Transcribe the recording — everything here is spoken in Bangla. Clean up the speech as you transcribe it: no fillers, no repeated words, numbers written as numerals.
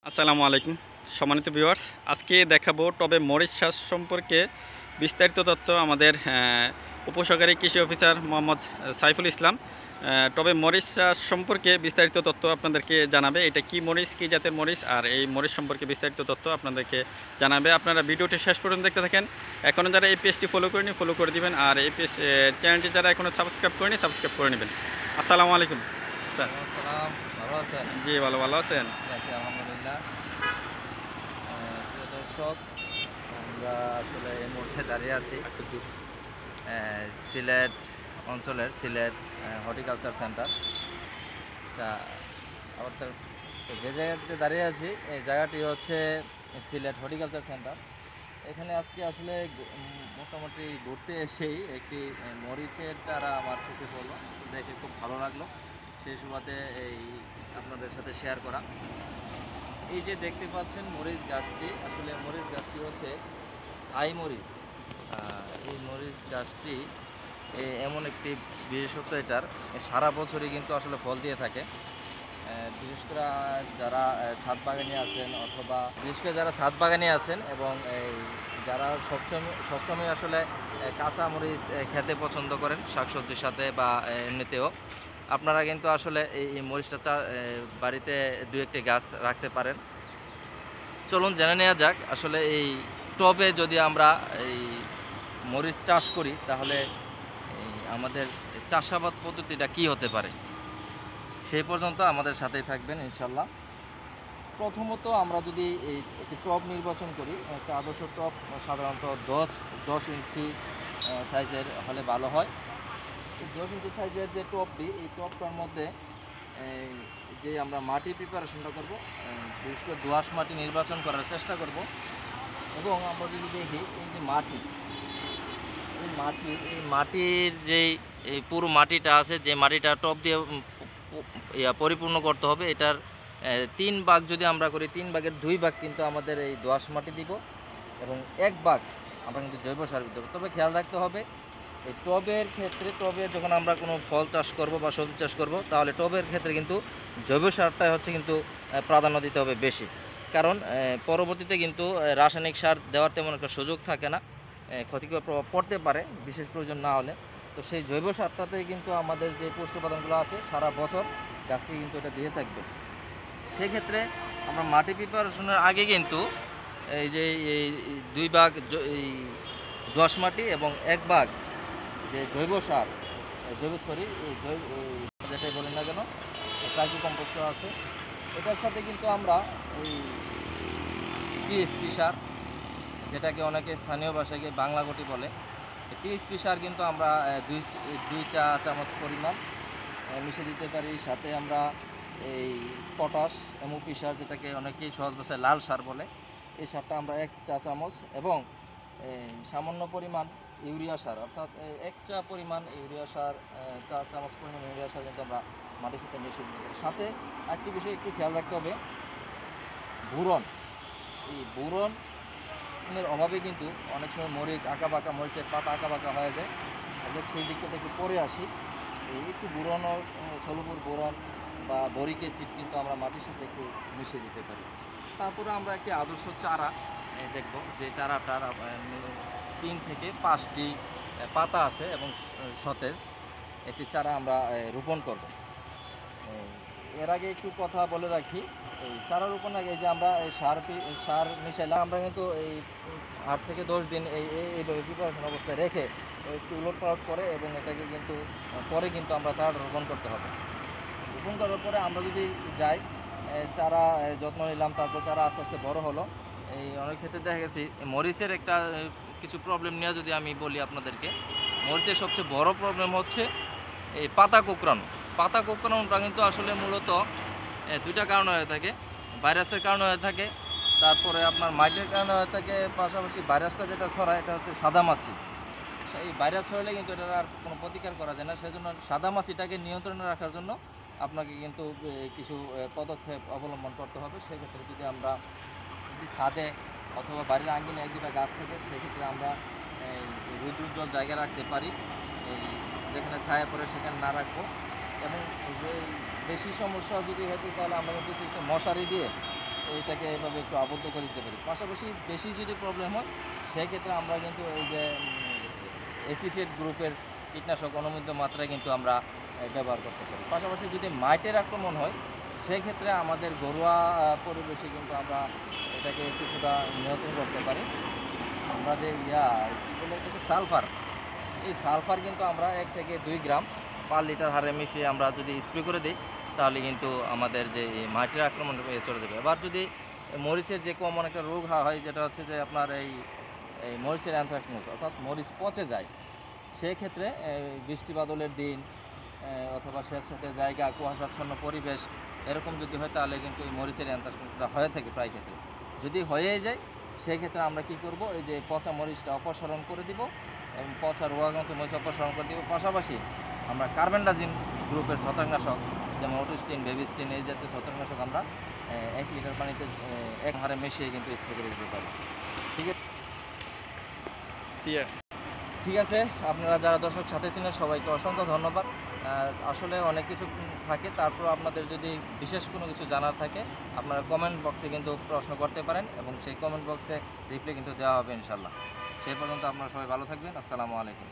আসসালামু আলাইকুম সম্মানিত ভিউয়ার্স, আজকে দেখাবো টবে মরিচ চাষ সম্পর্কে বিস্তারিত তথ্য আমাদের উপসহকারী কৃষি অফিসার মোহাম্মদ সাইফুল ইসলাম। টবে মরিচ চাষ সম্পর্কে বিস্তারিত তথ্য আপনাদেরকে জানাবে। এটা কি মরিচ, কি জাতের মরিচ, আর এই মরিচ সম্পর্কে বিস্তারিত তথ্য আপনাদেরকে জানাবে। আপনারা ভিডিওটি শেষ পর্যন্ত দেখতে থাকেন। এখনও যারা এই পেজটি ফলো করেনি ফলো করে দিবেন, আর এই পেজ চ্যানেলটি যারা এখনও সাবস্ক্রাইব করেনি সাবস্ক্রাইব করে নেবেন। আসসালামু আলাইকুম স্যার। আসসালাম, ভালো আছেন? জি ভালো আছেন? আছি আলহামদুলিল্লাহ। প্রিয় দর্শক, আমরা আসলে এই মুহূর্তে দাঁড়িয়ে আছি সিলেট অঞ্চলের সিলেট হর্টিকালচার সেন্টার। আচ্ছা, আবার যে জায়গাটিতে দাঁড়িয়ে আছি এই জায়গাটি হচ্ছে সিলেট হর্টিকালচার সেন্টার। এখানে আজকে আসলে মোটামুটি ঘুরতে এসেই একটি মরিচের চারা আমার চোখে পড়লো, দেখে খুব ভালো লাগলো। সেই সুবাদে এই আপনাদের সাথে শেয়ার করা। এই যে দেখতে পাচ্ছেন মরিচ গাছটি, আসলে মরিচ গাছটি হচ্ছে থাই মরিচ। এই মরিচ গাছটি এমন একটি বিশেষত্ব এটার, সারা বছরই কিন্তু আসলে ফল দিয়ে থাকে। বিশেষ করে যারা ছাদ বাগানি আছেন, অথবা বিশেষ করে যারা ছাদ বাগানি আছেন এবং যারা সবসময় আসলে কাঁচা মরিচ খেতে পছন্দ করেন শাকসবজির সাথে বা এমনিতেও, আপনারা কিন্তু আসলে এই মরিচটা বাড়িতে দু একটি গাছ রাখতে পারেন। চলুন জেনে নেওয়া যাক আসলে এই টবে যদি আমরা এই মরিচ চাষ করি তাহলে আমাদের চাষাবাদ পদ্ধতিটা কি হতে পারে। সেই পর্যন্ত আমাদের সাথেই থাকবেন ইনশাল্লাহ। প্রথমত আমরা যদি এই একটি টব নির্বাচন করি, একটা আদর্শ টব সাধারণত 10 ইঞ্চি সাইজের হলে ভালো হয়। এই 10 ইঞ্চি সাইজের যে টবটি, এই টবটার মধ্যে যে আমরা মাটি প্রিপারেশনটা করব, বিশেষ করে দোআঁশ মাটি নির্বাচন করার চেষ্টা করব। এবং আমরা যদি দেখি এই যে মাটি, এই মাটির যেই এই পুরো মাটিটা আছে, যে মাটিটা টব দিয়ে পরিপূর্ণ করতে হবে, এটার 3 ভাগ যদি আমরা করি, 3 ভাগের 2 ভাগ কিন্তু আমাদের এই দোআঁশ মাটি দিব এবং 1 ভাগ আমরা কিন্তু জৈব সার দিব। তবে খেয়াল রাখতে হবে এই টবের ক্ষেত্রে, টবে যখন আমরা কোনো ফল চাষ করব বা সবজি চাষ করব, তাহলে টবের ক্ষেত্রে কিন্তু জৈব সারটাই হচ্ছে কিন্তু প্রাধান্য দিতে হবে বেশি। কারণ পরবর্তীতে কিন্তু রাসায়নিক সার দেওয়ার তেমন একটা সুযোগ থাকে না, ক্ষতিকর প্রভাব পড়তে পারে বিশেষ প্রয়োজন না হলে। তো সেই জৈব সারটাতেই কিন্তু আমাদের যে পুষ্টি উপাদানগুলো আছে সারা বছর গাছকে কিন্তু এটা দিয়ে থাকবে। সেক্ষেত্রে আমরা মাটি প্রিপারেশনের আগে কিন্তু এই যে এই 2 ভাগ এই দোআঁশ মাটি এবং 1 ভাগ যে জৈব সার, যেটাই বলি না কেন, ট্রাইকো কম্পোস্ট আছে, এটার সাথে কিন্তু আমরা এই টিএসপি সার, যেটাকে অনেকে স্থানীয় ভাষায় বাংলা গটি বলে, টিএসপি সার কিন্তু আমরা 2 চা চামচ পরিমাণ মিশিয়ে দিতে পারি। সাথে আমরা এই পটাশ এমওপি সার, যেটাকে অনেকেই সহজ ভাষায় লাল সার বলে, এই সারটা আমরা 1 চা চামচ এবং সামান্য পরিমাণ ইউরিয়া সার, অর্থাৎ 1 চা পরিমাণ ইউরিয়া সার, 4 চামচ পরিমাণ ইউরিয়া সার কিন্তু আমরা মাটির সাথে মিশিয়ে দিতে পারি। সাথে একটি বিষয় একটু খেয়াল রাখতে হবে, বোরন। এই বোরনের অভাবে কিন্তু অনেক সময় মরিচ আঁকাবাঁকা, মরিচের পাতা আঁকাবাঁকা হয়ে যায়। সেই দিকটা থেকে পরে আসি, একটু বোরন, সলুবুর বোরন বা বরিক অ্যাসিড কিন্তু আমরা মাটির সাথে একটু মিশিয়ে দিতে পারি। তারপরে আমরা একটি আদর্শ চারা দেখব, যে চারাটার 3 থেকে 5টি পাতা আছে এবং সতেজ একটি চারা আমরা রোপণ করব। এর আগে একটু কথা বলে রাখি, এই চারা রোপণ আগে যে আমরা সার মিশাইলাম, আমরা কিন্তু এই 8 থেকে 10 দিন এইভাবে প্রিপারেশন অবস্থায় রেখে একটু উলট পালট করে এবং এটাকে কিন্তু পরে কিন্তু আমরা চারাটা রোপণ করতে হবে। রোপণ করার পরে আমরা যদি যাই, চারা যত্ন নিলাম, তারপর চারা আস্তে আস্তে বড় হলো। এই অনেক ক্ষেত্রে দেখা গেছে মরিচের একটা কিছু প্রবলেম নিয়ে যদি আমি বলি আপনাদেরকে, মরিচের সবচেয়ে বড় প্রবলেম হচ্ছে এই পাতা কোঁকড়ানো। পাতা কোঁকড়ানোটা কিন্তু আসলে মূলত 2টা কারণে হয়ে থাকে। ভাইরাসের কারণে হয়ে থাকে, তারপরে আপনার মাইটের কারণে হয়ে থাকে, পাশাপাশি ভাইরাসটা যেটা ছড়ায় এটা হচ্ছে সাদামাছি। এই ভাইরাস ছড়ালে কিন্তু এটার আর কোনো প্রতিকার করা যায় না। সেজন্য সাদামাছিটাকে নিয়ন্ত্রণে রাখার জন্য আপনাকে কিন্তু কিছু পদক্ষেপ অবলম্বন করতে হবে। সেক্ষেত্রে যদি ছাদে অথবা বাড়ির আঙ্গিনে 1-2টা গাছ থাকে, সেক্ষেত্রে আমরা রৌদ্রোজ্জ্বল জায়গায় রাখতে পারি। যেখানে ছায়া পড়ে সেখানে না রাখবো। এবং বেশি সমস্যা যদি হতো তাহলে আমরা কিন্তু কিছু মশারি দিয়ে এইটাকে এভাবে একটু আবদ্ধ করে দিতে পারি। পাশাপাশি বেশি যদি প্রবলেম হয় সেক্ষেত্রে আমরা কিন্তু এই যে এসিফেট গ্রুপের কীটনাশক অনুমোদিত মাত্রায় কিন্তু আমরা ব্যবহার করতে পারি। পাশাপাশি যদি মাইটের আক্রমণ হয় সেক্ষেত্রে আমাদের ঘরোয়া পরিবেশে কিন্তু আমরা এটাকে কিছুটা নিয়ন্ত্রণ করতে পারি। আমরা যে কী বলে এটাকে সালফার, এই সালফার কিন্তু আমরা 1 থেকে 2 গ্রাম পার লিটার হারে মিশিয়ে আমরা যদি স্প্রে করে দিই তাহলে কিন্তু আমাদের যে এই মাটির আক্রমণ চলে যাবে। এবার যদি মরিচের যে কমন একটা রোগ হয় যেটা হচ্ছে যে আপনার এই মরিচের অ্যানথ্রাকনোজ, অর্থাৎ মরিচ পচে যায়, সেক্ষেত্রে বৃষ্টি বাদলের দিন অথবা স্যাঁতসেঁতে জায়গা, কুয়াশাচ্ছন্ন পরিবেশ এরকম যদি হয় তাহলে কিন্তু এই মরিচের অ্যানথ্রাকনোজটা হয়ে থাকে প্রায় ক্ষেত্রে। যদি হয়েই যায় সেক্ষেত্রে আমরা কি করব, এই যে পচা মরিচটা অপসারণ করে দিব এবং পচা রোগাক্রান্ত মরিচ অপসারণ করে দিব। পাশাপাশি আমরা কার্বেন্ডাজিম গ্রুপের ছত্রাকনাশক যেমন অটোস্টিন, বেবিস্টিন এই জাতীয় ছত্রাকনাশক আমরা 1 লিটার পানিতে 1 হারে মিশিয়ে কিন্তু স্প্রে করে দিতে পারি। ঠিক আছে, ঠিক আছে। আপনারা যারা দর্শক সাথে ছিলেন সবাইকে অসংখ্য ধন্যবাদ। আসলে অনেক কিছু থাকে, তারপর আপনাদের যদি বিশেষ কোনো কিছু জানার থাকে আপনারা কমেন্ট বক্সে কিন্তু প্রশ্ন করতে পারেন এবং সেই কমেন্ট বক্সে রিপ্লাই কিন্তু দেওয়া হবে ইনশাল্লাহ। সেই পর্যন্ত আপনারা সবাই ভালো থাকবেন। আসসালামু আলাইকুম।